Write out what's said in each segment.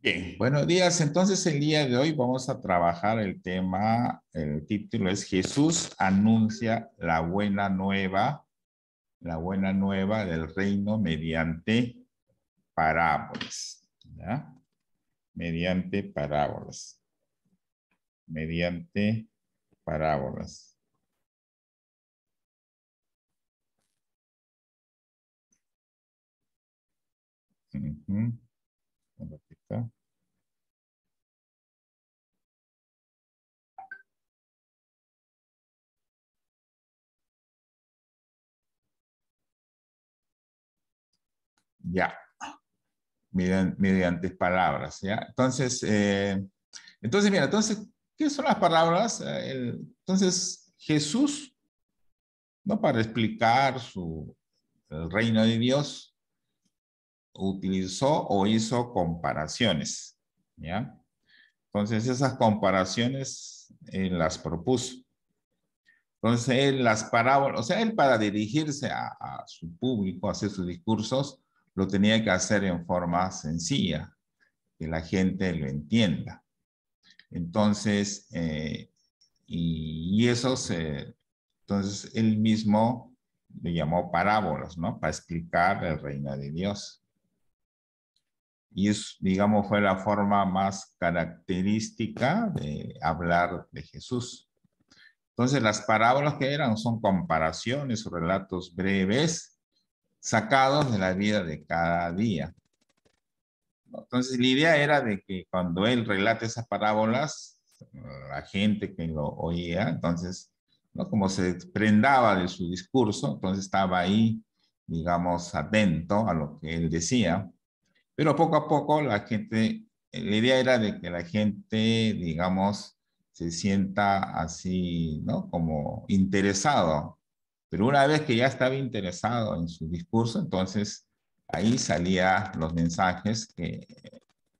Bien, buenos días. Entonces, el día de hoy vamos a trabajar el tema, el título es Jesús anuncia la buena nueva del reino mediante parábolas, ¿ya? Mediante parábolas, mediante parábolas. Ujú. Un ratito. Ya, mediante palabras, ¿ya? Entonces, ¿qué son las palabras? Entonces, Jesús, ¿no? Para explicar el reino de Dios, utilizó o hizo comparaciones, ¿ya? Entonces, esas comparaciones él las propuso. Entonces, él las parábolas, o sea, él para dirigirse a su público, a hacer sus discursos, lo tenía que hacer en forma sencilla, que la gente lo entienda. Entonces, entonces él mismo le llamó parábolas, ¿no? Para explicar el reino de Dios. Y es, digamos, fue la forma más característica de hablar de Jesús. Entonces, las parábolas que eran son comparaciones o relatos breves sacados de la vida de cada día. Entonces, la idea era de que cuando él relata esas parábolas, la gente que lo oía, entonces, ¿no? Como se prendaba de su discurso, entonces estaba ahí, digamos, atento a lo que él decía. Pero poco a poco la idea era de que la gente, digamos, se sienta así, ¿no? Como interesado. Pero una vez que ya estaba interesado en su discurso, entonces ahí salían los mensajes que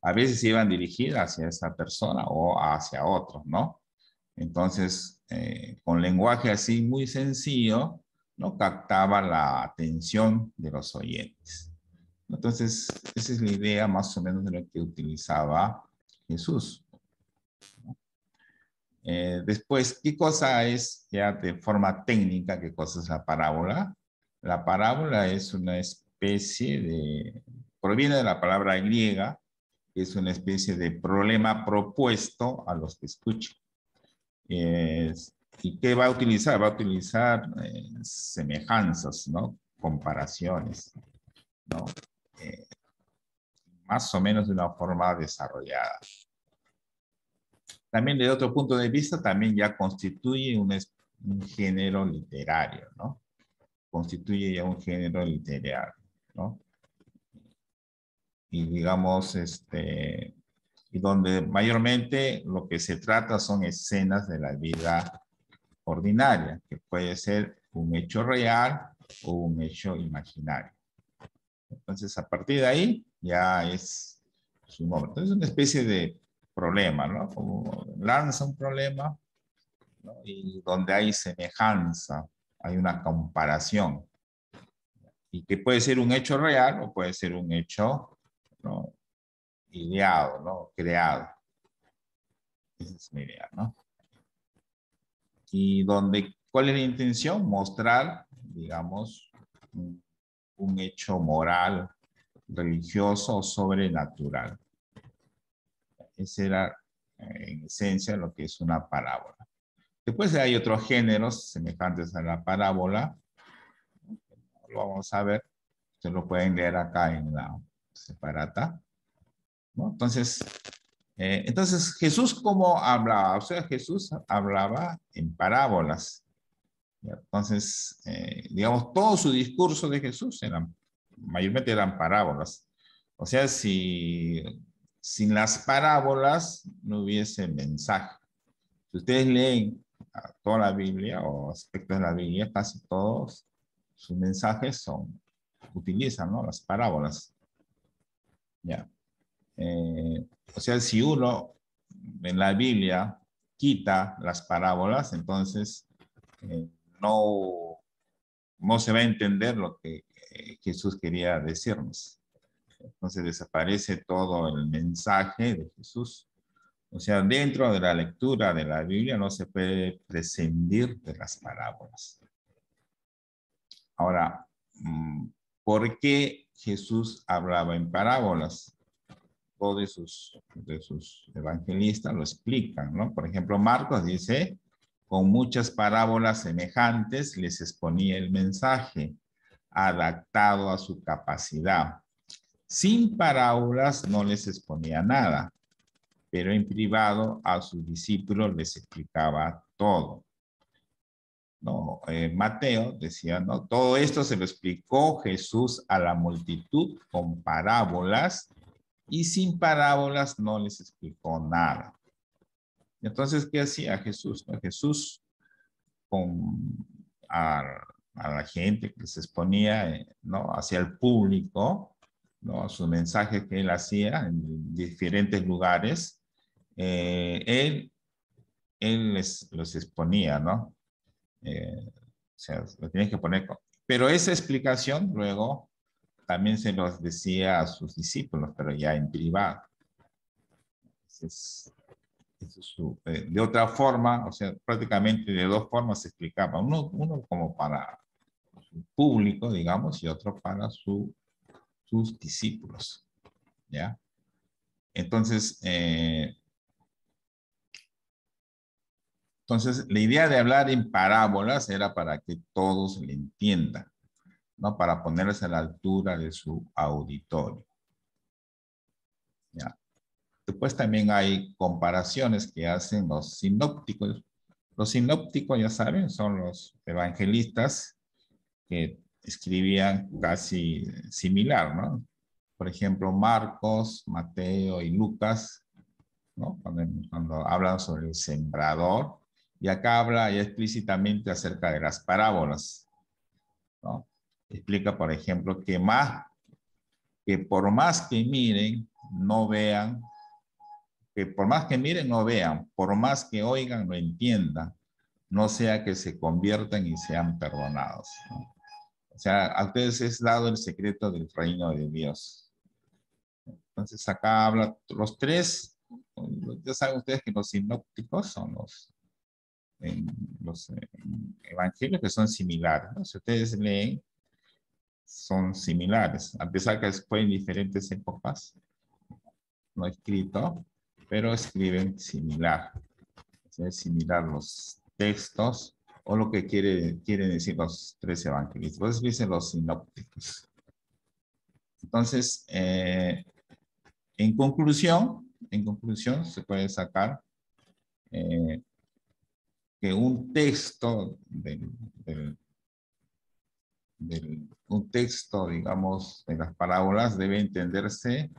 a veces iban dirigidos hacia esa persona o hacia otros, ¿no? Entonces, con lenguaje así muy sencillo, ¿no? Captaba la atención de los oyentes. Entonces, esa es la idea más o menos de lo que utilizaba Jesús. Después, ¿qué cosa es ya de forma técnica? ¿Qué cosa es la parábola? La parábola es una especie proviene de la palabra griega, que es una especie de problema propuesto a los que escuchan. ¿Y qué va a utilizar? Va a utilizar semejanzas, ¿no? Comparaciones, ¿no? Eh, Más o menos de una forma desarrollada. También desde otro punto de vista, también ya constituye un género literario, ¿no? Constituye ya un género literario, ¿no? Y digamos, y donde mayormente lo que se trata son escenas de la vida ordinaria, que puede ser un hecho real o un hecho imaginario. Entonces, a partir de ahí, ya es su nombre. Entonces, es una especie de problema, ¿no? Como lanza un problema, ¿no? Y donde hay semejanza, hay una comparación, y que puede ser un hecho real o puede ser un hecho, ¿no? Ideado, ¿no? Creado. Esa es mi idea, ¿no? Y donde, ¿cuál es la intención? Mostrar, digamos, un hecho moral, religioso o sobrenatural. Ese era, en esencia, lo que es una parábola. Después hay otros géneros semejantes a la parábola. Lo vamos a ver. Se lo pueden leer acá en la separata, ¿no? Entonces, Jesús, ¿cómo hablaba? O sea, Jesús hablaba en parábolas. Entonces, digamos, todo su discurso de Jesús mayormente eran parábolas. O sea, si sin las parábolas no hubiese mensaje. Si ustedes leen toda la Biblia o aspectos de la Biblia, casi todos sus mensajes utilizan, ¿no? Las parábolas. Ya. O sea, si uno en la Biblia quita las parábolas, entonces eh, no, no se va a entender lo que Jesús quería decirnos. Entonces desaparece todo el mensaje de Jesús. O sea, dentro de la lectura de la Biblia no se puede prescindir de las parábolas. Ahora, ¿por qué Jesús hablaba en parábolas? Todos de sus evangelistas lo explican, ¿no? Por ejemplo, Marcos dice, con muchas parábolas semejantes les exponía el mensaje, adaptado a su capacidad. Sin parábolas no les exponía nada, pero en privado a sus discípulos les explicaba todo. No, Mateo decía, ¿no? Todo esto se lo explicó Jesús a la multitud con parábolas y sin parábolas no les explicó nada. Entonces, ¿qué hacía Jesús? ¿No? Jesús con, a, a la gente que se exponía, ¿no? Hacia el público, ¿no? Sus mensajes que él hacía en diferentes lugares, él los exponía, ¿no? O sea, lo tienes que poner. Pero esa explicación luego también se los decía a sus discípulos, pero ya en privado. De otra forma, o sea, prácticamente de dos formas se explicaba. Uno como para su público, digamos, y otro para sus discípulos. ¿Ya? Entonces, la idea de hablar en parábolas era para que todos le entiendan, ¿no? Para ponerse a la altura de su auditorio. ¿Ya? Después también hay comparaciones que hacen los sinópticos. Los sinópticos, ya saben, son los evangelistas que escribían casi similar, ¿no? Por ejemplo, Marcos, Mateo y Lucas, ¿no? Cuando hablan sobre el sembrador, y acá habla ya explícitamente acerca de las parábolas, ¿no? Explica, por ejemplo, que por más que miren, no vean, que por más que miren, no vean, por más que oigan, no entiendan, no sea que se conviertan y sean perdonados, ¿no? O sea, a ustedes es dado el secreto del reino de Dios. Entonces acá habla los tres, ya saben ustedes que los sinópticos son los evangelios que son similares, ¿no? Si ustedes leen, son similares, a pesar que fue en diferentes épocas, no escrito, pero escriben similar. O sea, es similar los textos o lo que quieren decir los tres evangelistas. Por eso dicen los sinópticos. Entonces, en conclusión, se puede sacar que un texto un texto, digamos, de las parábolas debe entenderse,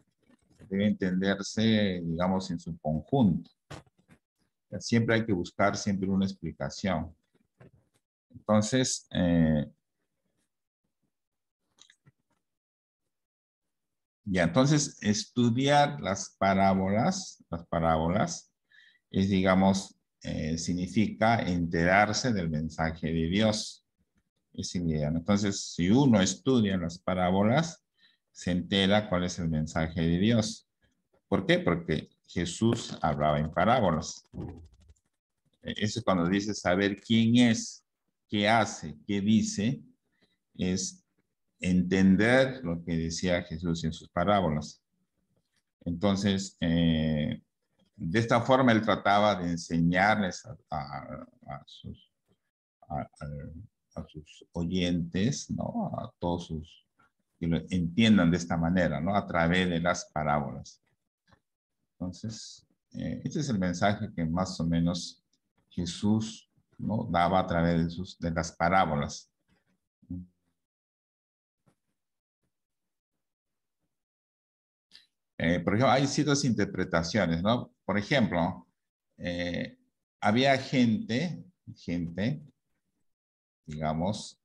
digamos, en su conjunto. Siempre hay que buscar siempre una explicación. Entonces, entonces estudiar las parábolas es, digamos, significa enterarse del mensaje de Dios. Es idea. Entonces, si uno estudia las parábolas, se entera cuál es el mensaje de Dios. ¿Por qué? Porque Jesús hablaba en parábolas. Eso cuando dice saber quién es, qué hace, qué dice, es entender lo que decía Jesús en sus parábolas. Entonces, de esta forma él trataba de enseñarles a sus oyentes, ¿no? A todos que lo entiendan de esta manera, ¿no? A través de las parábolas. Entonces, este es el mensaje que más o menos Jesús, ¿no? Daba a través de las parábolas. Por ejemplo, hay ciertas interpretaciones, ¿no? Por ejemplo, había gente, digamos,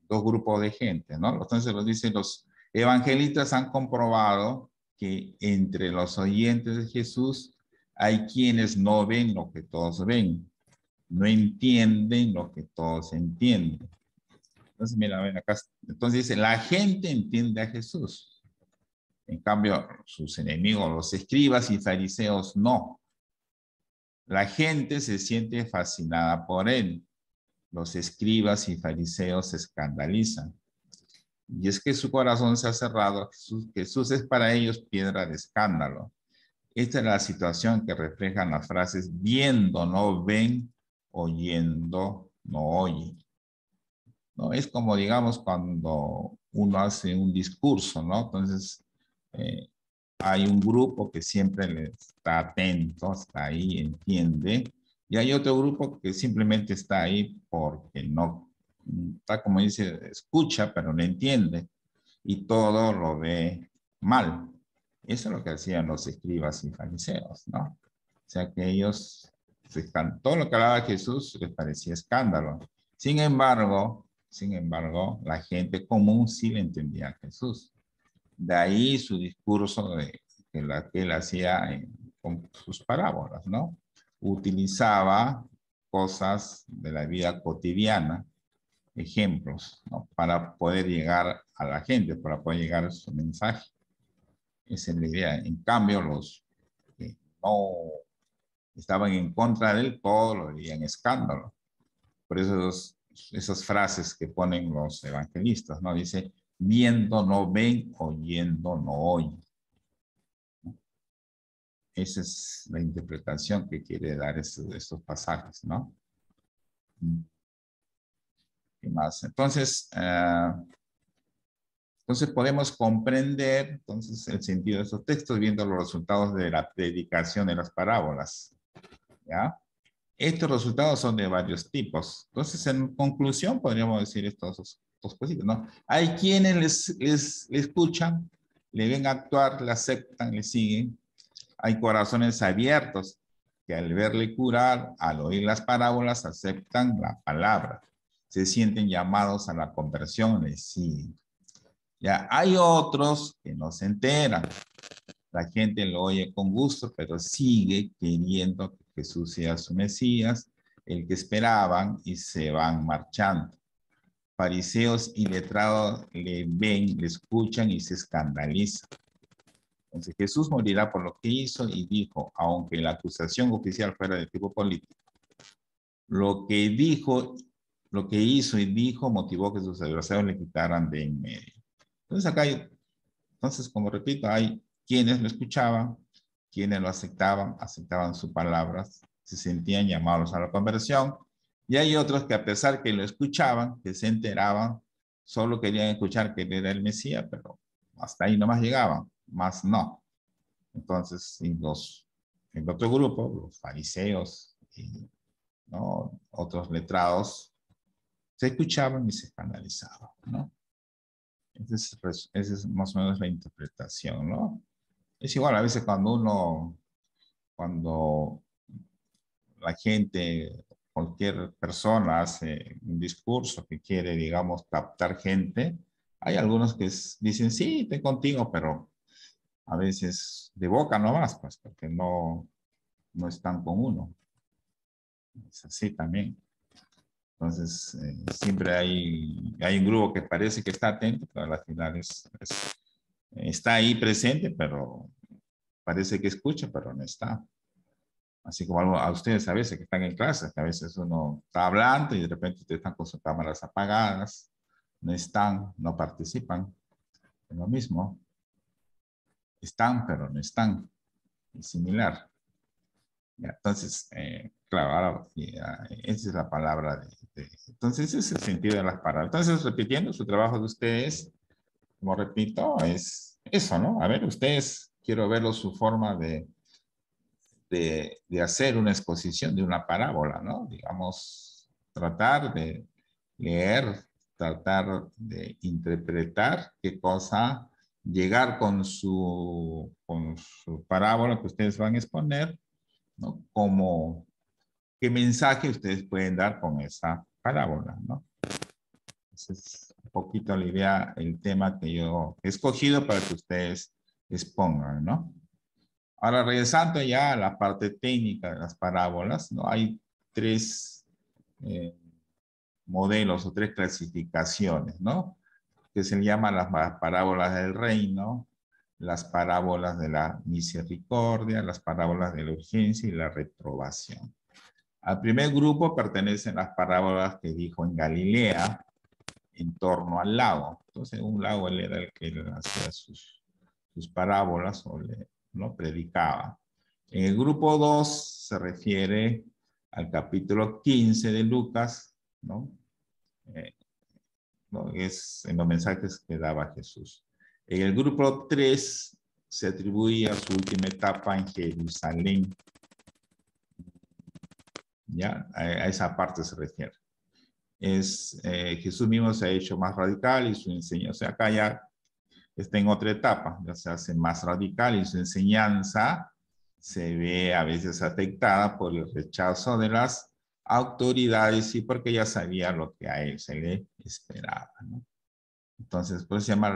dos grupos de gente, ¿no? Entonces los dicen, los evangelistas han comprobado que entre los oyentes de Jesús hay quienes no ven lo que todos ven, no entienden lo que todos entienden. Entonces, mira, ven acá, entonces dice, la gente entiende a Jesús, En cambio, sus enemigos, los escribas y fariseos, no. La gente se siente fascinada por él. Los escribas y fariseos se escandalizan. Y es que su corazón se ha cerrado. Jesús es para ellos piedra de escándalo. Esta es la situación que reflejan las frases viendo no ven, oyendo no oyen. ¿No? Es como, digamos, cuando uno hace un discurso, ¿no? Entonces, eh, hay un grupo que siempre le está atento, está ahí, entiende, y hay otro grupo que simplemente está ahí porque no, está como dice, escucha, pero no entiende, y todo lo ve mal. Eso es lo que hacían los escribas y fariseos, ¿no? O sea que ellos, todo lo que hablaba Jesús les parecía escándalo. Sin embargo, la gente común sí le entendía a Jesús. De ahí su discurso que él hacía con sus parábolas, ¿no? Utilizaba cosas de la vida cotidiana, ejemplos, ¿no? Para poder llegar a la gente, para poder llegar a su mensaje. Esa es la idea. En cambio, los que no estaban en contra de él, todo lo veían escándalo. Por eso esas frases que ponen los evangelistas, ¿no? Dice, viendo no ven, oyendo no oyen. Esa es la interpretación que quiere dar estos pasajes, ¿no? ¿Qué más? Entonces podemos comprender entonces, el sentido de estos textos viendo los resultados de la predicación de las parábolas, ¿ya? Estos resultados son de varios tipos. Entonces, en conclusión, podríamos decir estos dos cositas, ¿no? Hay quienes le escuchan, le ven actuar, le aceptan, le siguen. Hay corazones abiertos que al verle curar, al oír las parábolas, aceptan la palabra. Se sienten llamados a la conversión, le siguen. Ya hay otros que no se enteran. La gente lo oye con gusto, pero sigue queriendo que Jesús sea su Mesías, el que esperaban, y se van marchando. Fariseos y letrados le ven, le escuchan y se escandalizan. Entonces Jesús morirá por lo que hizo y dijo, aunque la acusación oficial fuera de tipo político, lo que dijo, lo que hizo y dijo motivó que sus adversarios le quitaran de en medio. Entonces acá hay, entonces como repito, hay quienes lo escuchaban, quienes lo aceptaban, aceptaban sus palabras, se sentían llamados a la conversión, y hay otros que a pesar que lo escuchaban, que se enteraban, solo querían escuchar que él era el Mesías, pero hasta ahí nomás llegaban, más no. Entonces, el otro grupo, los fariseos y ¿no? Otros letrados, se escuchaban y se escandalizaban, ¿no? Esa es más o menos la interpretación, ¿no? Es igual a veces cuando la gente, cualquier persona hace un discurso que quiere, digamos, captar gente, hay algunos que dicen, sí, estoy contigo, pero a veces de boca nomás, pues, porque no están con uno. Es así también. Entonces, siempre hay un grupo que parece que está atento, pero al final está ahí presente, pero parece que escucha, pero no está. Así como a ustedes a veces que están en clase, que a veces uno está hablando y de repente ustedes están con sus cámaras apagadas, no están, no participan. Es lo mismo. Están, pero no están. Es similar. Ya, entonces, claro, ahora, esa es la palabra entonces, ese es el sentido de las palabras. Entonces, repitiendo, su trabajo de ustedes, como repito, es eso, ¿no? A ver, ustedes, quiero verlo su forma de hacer una exposición de una parábola, ¿no? Digamos, tratar de leer, tratar de interpretar qué cosa, llegar con su parábola que ustedes van a exponer, ¿no? Como, ¿qué mensaje ustedes pueden dar con esa parábola, ¿no? Esa es un poquito la idea, el tema que yo he escogido para que ustedes expongan, ¿no? Ahora, regresando ya a la parte técnica de las parábolas, ¿no? Hay tres eh, modelos o tres clasificaciones, ¿no? Que se llaman las parábolas del reino, las parábolas de la misericordia, las parábolas de la urgencia y la reprobación. Al primer grupo pertenecen las parábolas que dijo en Galilea, en torno al lago. Entonces, un lago él era el que hacía sus parábolas o ¿no? predicaba. En el grupo 2 se refiere al capítulo 15 de Lucas, ¿no? ¿No? Es en los mensajes que daba Jesús. En el grupo 3 se atribuye a su última etapa en Jerusalén. ¿Ya? A esa parte se refiere. Jesús mismo se ha hecho más radical y su enseñanza, o sea, acá ya está en otra etapa, ya se hace más radical y su enseñanza se ve a veces afectada por el rechazo de las autoridades y porque ya sabía lo que a él se le esperaba, ¿no? Entonces, pues se llama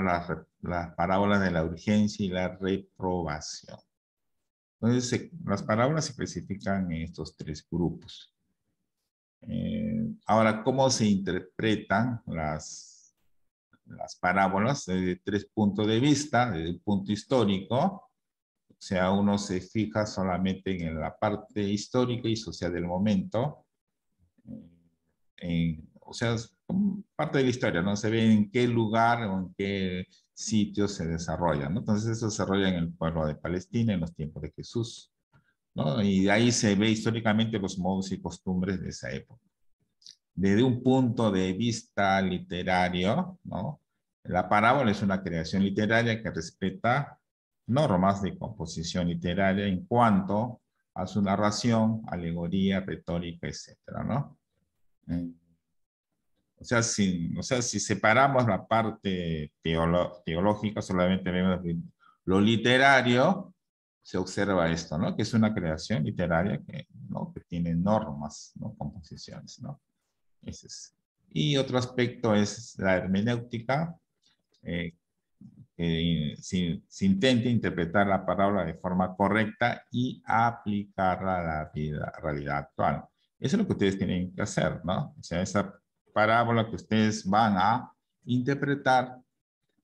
las parábolas de la urgencia y la reprobación. Entonces, las parábolas se clasifican en estos tres grupos. Ahora, ¿cómo se interpretan las parábolas? Desde tres puntos de vista, desde el punto histórico. O sea, uno se fija solamente en la parte histórica y social del momento. O sea, como parte de la historia, ¿no? Se ve en qué lugar o en qué sitio se desarrolla, ¿no? Entonces eso se desarrolla en el pueblo de Palestina en los tiempos de Jesús, ¿no? Y de ahí se ve históricamente los modos y costumbres de esa época. Desde un punto de vista literario, ¿no? La parábola es una creación literaria que respeta normas de composición literaria en cuanto a su narración, alegoría, retórica, etcétera, ¿no? O sea, si separamos la parte teológica, solamente vemos lo literario, se observa esto, ¿no? Que es una creación literaria que, ¿no? que tiene normas, ¿no? Composiciones, ¿no? Ese es. Y otro aspecto es la hermenéutica, que se intenta interpretar la palabra de forma correcta y aplicarla a la realidad actual. Eso es lo que ustedes tienen que hacer, ¿no? O sea, esa parábola que ustedes van a interpretar,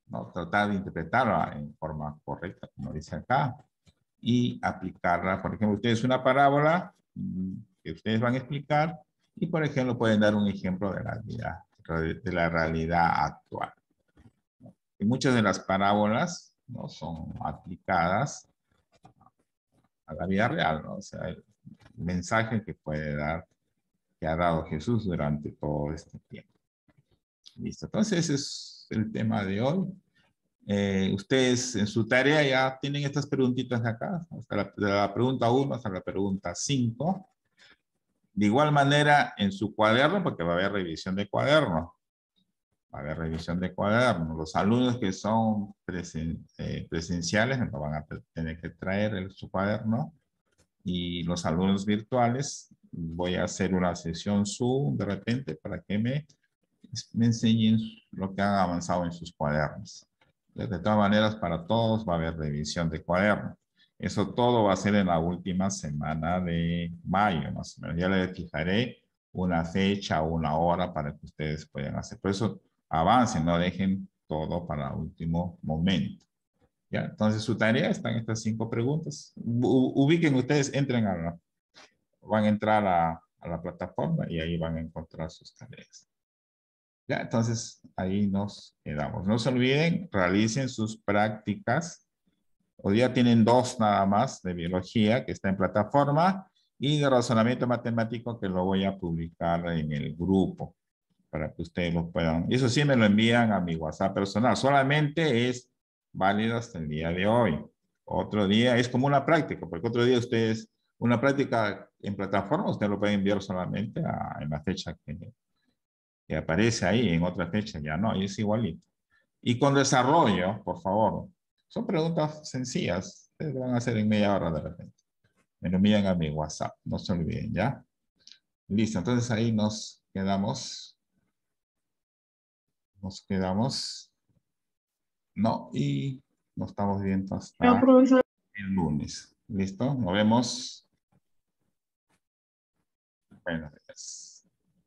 ¿no? Tratar de interpretarla en forma correcta, como dice acá, y aplicarla. Por ejemplo, ustedes una parábola que ustedes van a explicar y, por ejemplo, pueden dar un ejemplo de la realidad actual. Y muchas de las parábolas, ¿no? son aplicadas a la vida real, ¿no? O sea, el mensaje que puede dar, que ha dado Jesús durante todo este tiempo. Listo, entonces ese es el tema de hoy. Ustedes en su tarea ya tienen estas preguntitas de acá, hasta de la pregunta 1 hasta la pregunta 5. De igual manera, en su cuaderno, porque va a haber revisión de cuaderno, va a haber revisión de cuaderno. Los alumnos que son presenciales no van a tener que traer su cuaderno. Y los alumnos virtuales, voy a hacer una sesión Zoom de repente para que me enseñen lo que han avanzado en sus cuadernos. De todas maneras, para todos va a haber revisión de cuaderno. Eso todo va a ser en la última semana de mayo, más o menos. Ya les fijaré una fecha o una hora para que ustedes puedan hacer. Por eso avancen, no dejen todo para el último momento. ¿Ya? Entonces su tarea está en estas 5 preguntas. Ubiquen ustedes, van a entrar a la plataforma y ahí van a encontrar sus tareas. Ya, entonces ahí nos quedamos. No se olviden, realicen sus prácticas. Hoy día tienen 2 nada más de biología que está en plataforma y de razonamiento matemático que lo voy a publicar en el grupo para que ustedes lo puedan. Eso sí me lo envían a mi WhatsApp personal. Solamente es válido hasta el día de hoy. Otro día es como una práctica, porque otro día ustedes, una práctica en plataforma, usted lo puede enviar solamente en la fecha que aparece ahí, en otra fecha ya no, y es igualito. Y con desarrollo, por favor, son preguntas sencillas, ustedes lo van a hacer en media hora de repente. Me lo envían a mi WhatsApp, no se olviden, ¿ya? Listo, entonces ahí nos quedamos. No, y nos estamos viendo No, hasta profesor. el lunes. ¿Listo? Nos vemos. Buenos días.